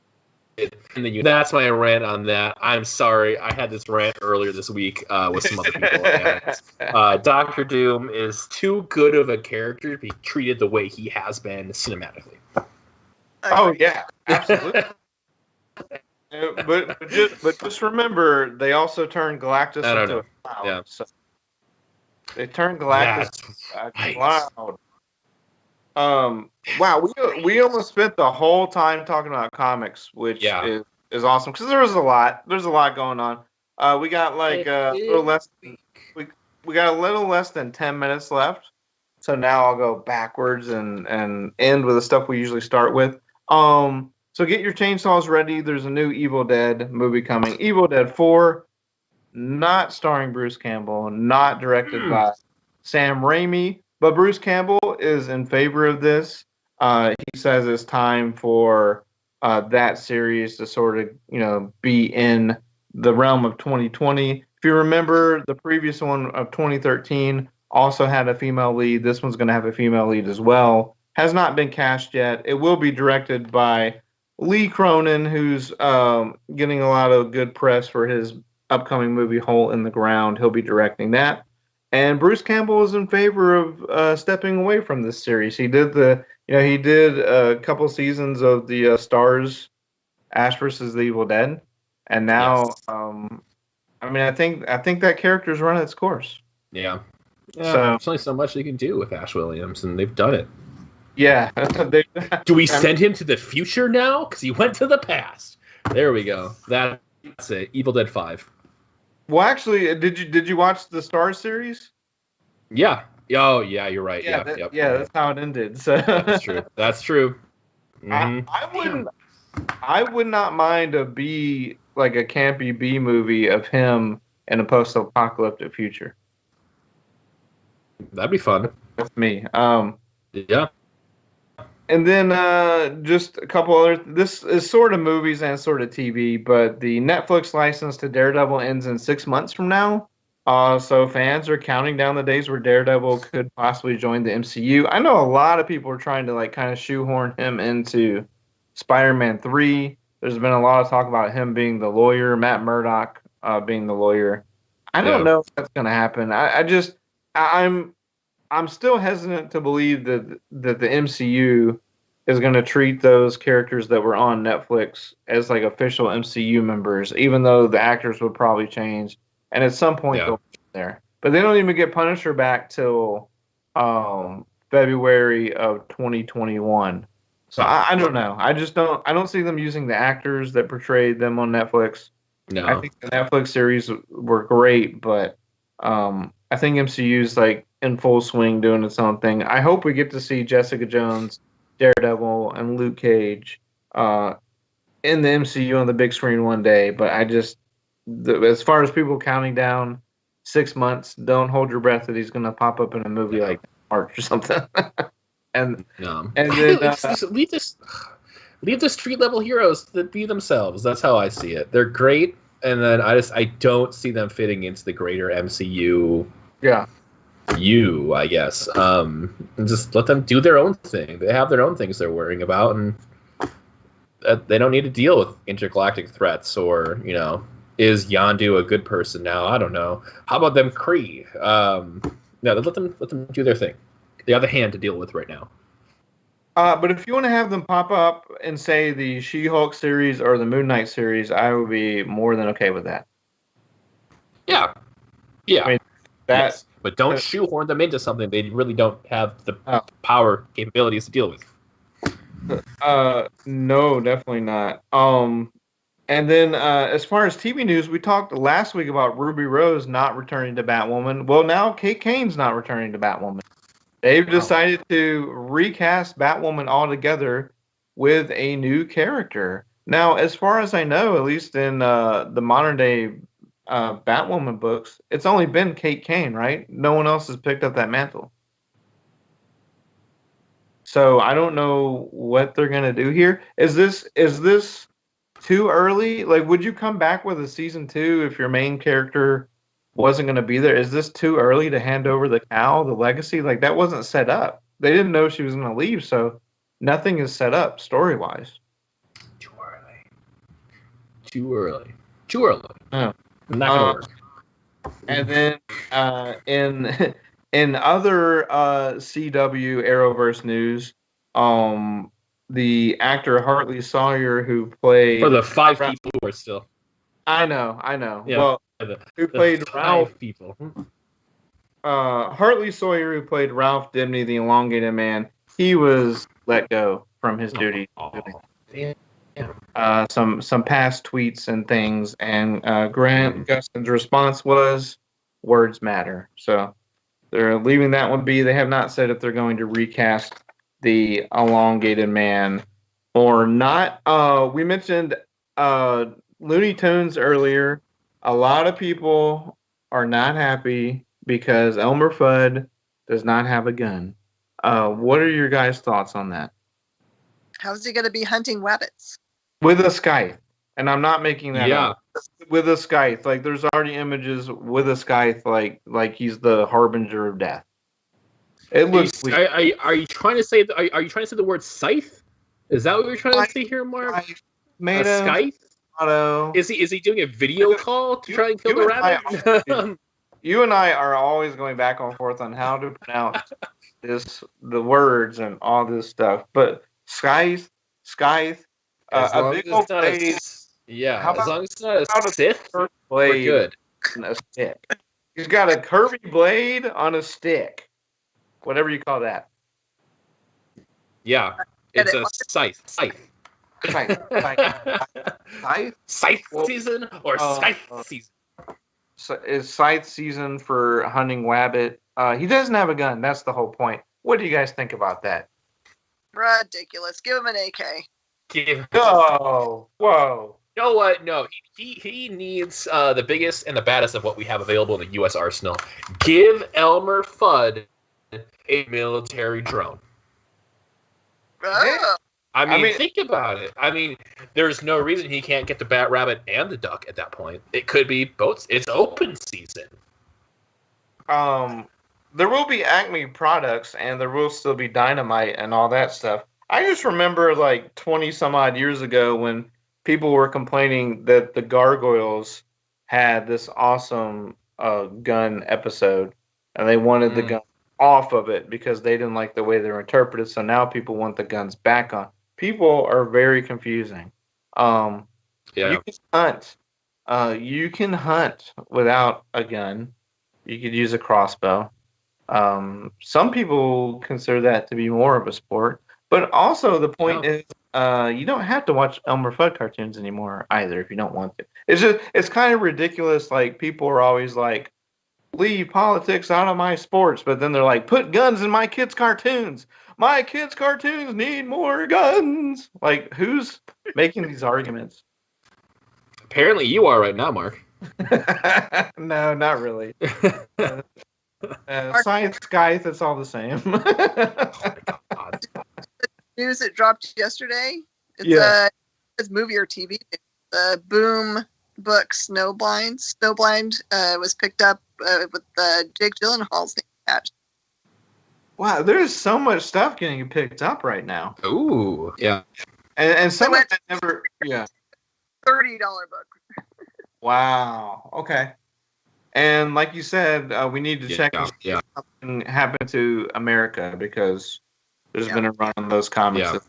And that's my rant on that. I'm sorry. I had this rant earlier this week with some other people. Doctor Doom is too good of a character to be treated the way he has been cinematically. Oh yeah, absolutely. but just remember, they also turned Galactus into a cloud. Yeah. So they turned Galactus a cloud. Wow, we almost spent the whole time talking about comics, which is awesome because there's a lot going on. We got like a little less. We got a little less than 10 minutes left, so now I'll go backwards and end with the stuff we usually start with. So get your chainsaws ready. There's a new Evil Dead movie coming. Evil Dead 4, not starring Bruce Campbell, not directed by Sam Raimi, but Bruce Campbell is in favor of this. He says it's time for that series to sort of, be in the realm of 2020. If you remember, the previous one of 2013 also had a female lead. This one's going to have a female lead as well. Has not been cast yet. It will be directed by Lee Cronin, who's getting a lot of good press for his upcoming movie Hole in the Ground. He'll be directing that. And Bruce Campbell is in favor of stepping away from this series. He did he did a couple seasons of the Stars, Ash versus the Evil Dead, and now, Yes. I mean, I think that character's run its course. Yeah. Yeah, So there's only so much they can do with Ash Williams, and they've done it. yeah, Do we send him to the future now? Because he went to the past. There we go. That's it. Evil Dead 5. Well, actually, did you watch the Stars series? Yeah. Oh, yeah. You're right. Yeah. That's how it ended. So That's true. That's true. Mm-hmm. I would not mind a campy B movie of him in a post-apocalyptic future. That'd be fun. That's me. Yeah. And then just a couple other. This is sort of movies and sort of TV, but the Netflix license to Daredevil ends in 6 months from now. So fans are counting down the days where Daredevil could possibly join the MCU. I know a lot of people are trying to kind of shoehorn him into Spider-Man 3. There's been a lot of talk about him being the lawyer, Matt Murdock being the lawyer. I don't know if that's going to happen. I'm still hesitant to believe that the MCU is going to treat those characters that were on Netflix as official MCU members, even though the actors would probably change. And at some point they'll be there. But they don't even get Punisher back till February of 2021. So I don't know. I don't see them using the actors that portrayed them on Netflix. No. I think the Netflix series were great, but I think MCU's in full swing doing its own thing. I hope we get to see Jessica Jones, Daredevil, and Luke Cage in the MCU on the big screen one day. But as far as people counting down 6 months, don't hold your breath that he's going to pop up in a movie like March or something. and then leave the street level heroes to be themselves. That's how I see it. They're great, and then I don't see them fitting into the greater MCU. Yeah. I guess. And just let them do their own thing. They have their own things they're worrying about, and they don't need to deal with intergalactic threats or, is Yondu a good person now? I don't know. How about them Kree? No, let them do their thing. They have a hand to deal with right now. But if you want to have them pop up and say the She-Hulk series or the Moon Knight series, I would be more than okay with that. Yeah. I mean, yes. But don't shoehorn them into something they really don't have the power capabilities to deal with. No, definitely not. And then as far as TV news, we talked last week about Ruby Rose not returning to Batwoman. Well, now Kate Kane's not returning to Batwoman. They've decided to recast Batwoman altogether with a new character. Now, as far as I know, at least in the modern day Batwoman books, it's only been Kate Kane, right? No one else has picked up that mantle. So I don't know what they're gonna do here. Is this too early? Would you come back with a season 2 if your main character wasn't gonna be there? Is this too early to hand over the legacy? That wasn't set up. They didn't know she was gonna leave, so nothing is set up story wise. Too early. Oh. Not gonna work. And then in other CW Arrowverse news, the actor Hartley Sawyer, who played for the 5 people who are still. I know. Yeah, well, who played Ralph? People. Hartley Sawyer, who played Ralph Dibny, the Elongated Man, he was let go from his duty. Some past tweets and things, and Grant Gustin's response was, "Words matter." So they're leaving that one be. They have not said if they're going to recast the Elongated Man or not. We mentioned Looney Tunes earlier. A lot of people are not happy because Elmer Fudd does not have a gun. What are your guys' thoughts on that? How's he going to be hunting rabbits? With a scythe. And I'm not making that up. Yeah. With a scythe. There's already images with a scythe like he's the harbinger of death. It looks are you trying to say are you trying to say the word scythe? Is that what you're trying to say here, Mark? A scythe? Is he doing a video call to try and kill the rabbit? you and I are always going back and forth on how to pronounce the words and all this stuff. But scythe, As a long big as old it's not blade. as long as it's not How a about Sith, curvy we're blade good. and a stick? He's got a curvy blade on a stick. Whatever you call that. Yeah, it's a scythe. Scythe. Scythe season or scythe season? Is scythe season for hunting wabbit. He doesn't have a gun. That's the whole point. What do you guys think about that? Ridiculous. Give him an AK. Oh, whoa. You know what? No, he needs the biggest and the baddest of what we have available in the U.S. arsenal. Give Elmer Fudd a military drone. Oh. I mean, think about it. I mean, there's no reason he can't get the bat, rabbit, and the duck at that point. It could be both. It's open season. There will be Acme products, and there will still be Dynamite and all that stuff. I just remember like 20 some odd years ago when people were complaining that the Gargoyles had this awesome gun episode, and they wanted the gun off of it because they didn't like the way they were interpreted. So now people want the guns back on. People are very confusing. You can hunt. You can hunt without a gun. You could use a crossbow. Some people consider that to be more of a sport. But also the point is, you don't have to watch Elmer Fudd cartoons anymore either if you don't want to. It's kind of ridiculous. Like people are always like, leave politics out of my sports, but then they're like, put guns in my kids' cartoons. My kids' cartoons need more guns. Like, who's making these arguments? Apparently, you are right now, Mark. No, not really. Science guys, it's all the same. Oh my God. News that dropped yesterday. It's movie or TV. Boom book Snowblind. Snowblind was picked up with Jake Gyllenhaal's name attached. Wow, there's so much stuff getting picked up right now. Ooh, yeah. And some of it never, yeah. $30 book. Wow. Okay. And like you said, we need to check if something happened to America because there's been a run on those comics. Yeah.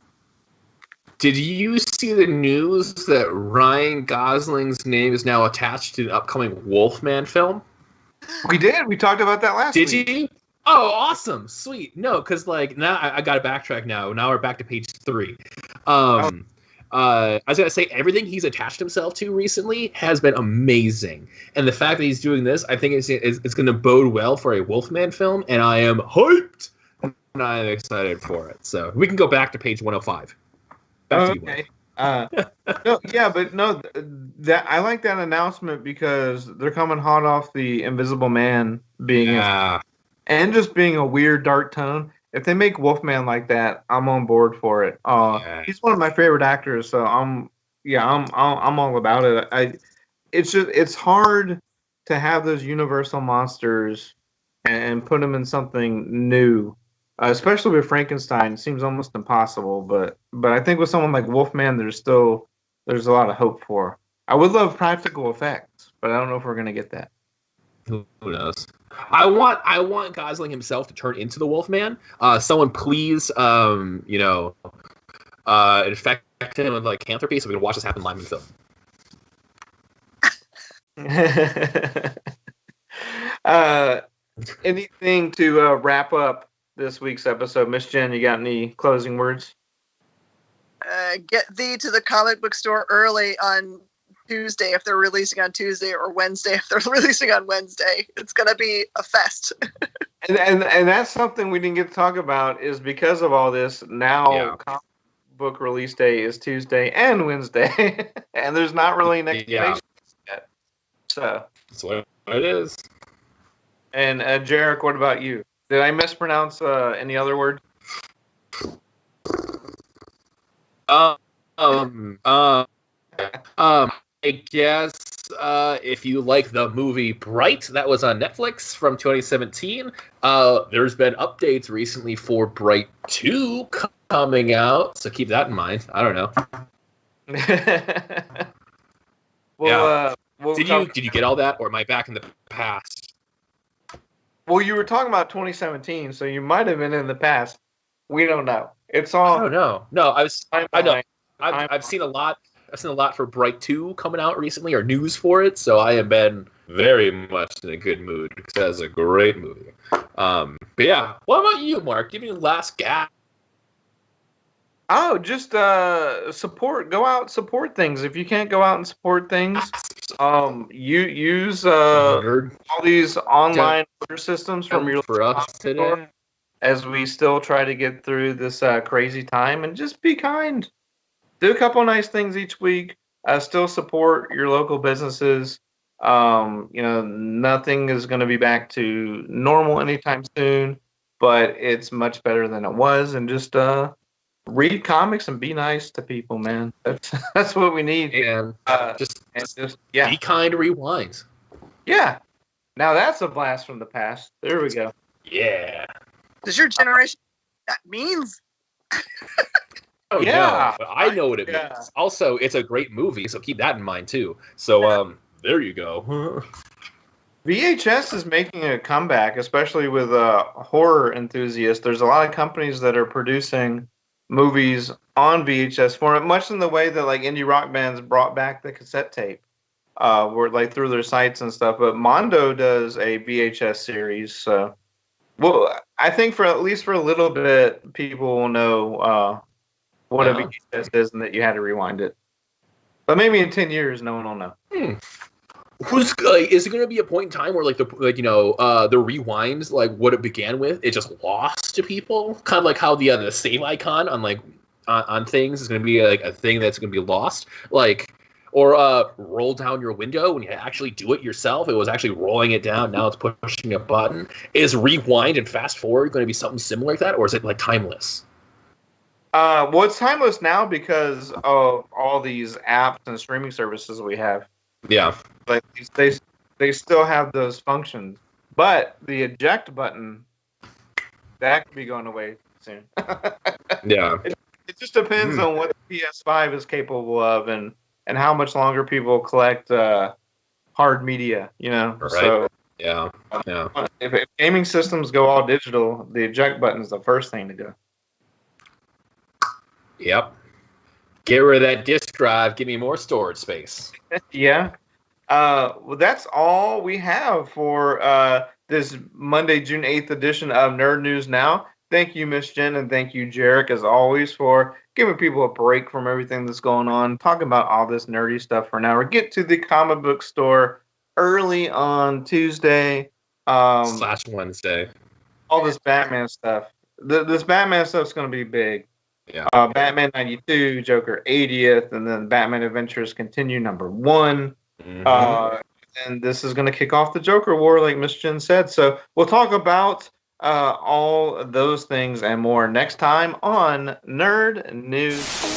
Did you see the news that Ryan Gosling's name is now attached to the upcoming Wolfman film? We did. We talked about that last week. Did you? Oh, awesome. Sweet. No, because like now I got to backtrack now. Now we're back to page 3. I was going to say everything he's attached himself to recently has been amazing. And the fact that he's doing this, I think it's going to bode well for a Wolfman film. And I am hyped. And I'm excited for it. So we can go back to page 105. Back to you, that I like that announcement because they're coming hot off the Invisible Man being and just being a weird dark tone. If they make Wolfman like that, I'm on board for it. He's one of my favorite actors, so I'm all about it. It's hard to have those universal monsters and put them in something new. Especially with Frankenstein, it seems almost impossible. But I think with someone like Wolfman, there's a lot of hope for. I would love practical effects, but I don't know if we're gonna get that. Who knows? I want Gosling himself to turn into the Wolfman. Someone please, infect him with lycanthropy so we can watch this happen live in film. Anything to wrap up this week's episode? Miss Jen, you got any closing words? Get thee to the comic book store early on Tuesday if they're releasing on Tuesday, or Wednesday if they're releasing on Wednesday. It's going to be a fest. and that's something we didn't get to talk about is because of all this, now comic book release day is Tuesday and Wednesday. And there's not really an explanation yet. So that's what it is. And Jarek, what about you? Did I mispronounce any other word? I guess if you like the movie Bright, that was on Netflix from 2017. There's been updates recently for Bright 2 coming out, so keep that in mind. I don't know. Did you get all that, or am I back in the past? Well, you were talking about 2017, so you might have been in the past. We don't know. It's all. I don't know. No, I know. Timeline. I've seen a lot. I've seen a lot for Bright 2 coming out recently, or news for it. So I have been very much in a good mood because that's a great movie. But yeah, what about you, Mark? Give me the last gap. Oh, just support. Go out, support things. If you can't go out and support things, you use all these online order systems from your for us today. store as we still try to get through this crazy time, and just be kind. Do a couple nice things each week. Still support your local businesses. Nothing is going to be back to normal anytime soon, but it's much better than it was. And just read comics and be nice to people, man. That's what we need. And just be kind. Rewind. Yeah. Now that's a blast from the past. There we go. Yeah. Does your generation that means? Oh yeah, no, but I know what it means. Also, it's a great movie, so keep that in mind too. So there you go. VHS is making a comeback, especially with horror enthusiasts. There's a lot of companies that are producing movies on VHS format, much in the way that like indie rock bands brought back the cassette tape, where like through their sites and stuff. But Mondo does a VHS series, so well, I think for at least for a little bit, people will know what a VHS is and that you had to rewind it. But maybe in 10 years, no one will know. Who's like? Is it going to be a point in time where the rewinds, like what it began with, it just lost to people? Kind of like how the save icon on on things is going to be like a thing that's going to be lost, like. Or roll down your window when you actually do it yourself. It was actually rolling it down. Now it's pushing a button. Is rewind and fast forward going to be something similar like that, or is it like timeless? Well, it's timeless now because of all these apps and streaming services we have. Yeah, like they still have those functions, but the eject button that could be going away soon. Yeah, it just depends on what the PS5 is capable of and how much longer people collect hard media. Right. So yeah. If gaming systems go all digital, the eject button is the first thing to go. Yep. Get rid of that disk drive. Give me more storage space. Yeah. Well, that's all we have for this Monday, June 8th edition of Nerd News Now. Thank you, Miss Jen, and thank you, Jarek, as always, for giving people a break from everything that's going on, talking about all this nerdy stuff for an hour. Get to the comic book store early on Tuesday. / Wednesday. All this Batman stuff. This Batman stuff's going to be big. Yeah. Batman 92, Joker 80th, and then Batman Adventures Continue #1. And this is going to kick off the Joker War, like Miss Jen said. So we'll talk about all of those things and more next time on Nerd News.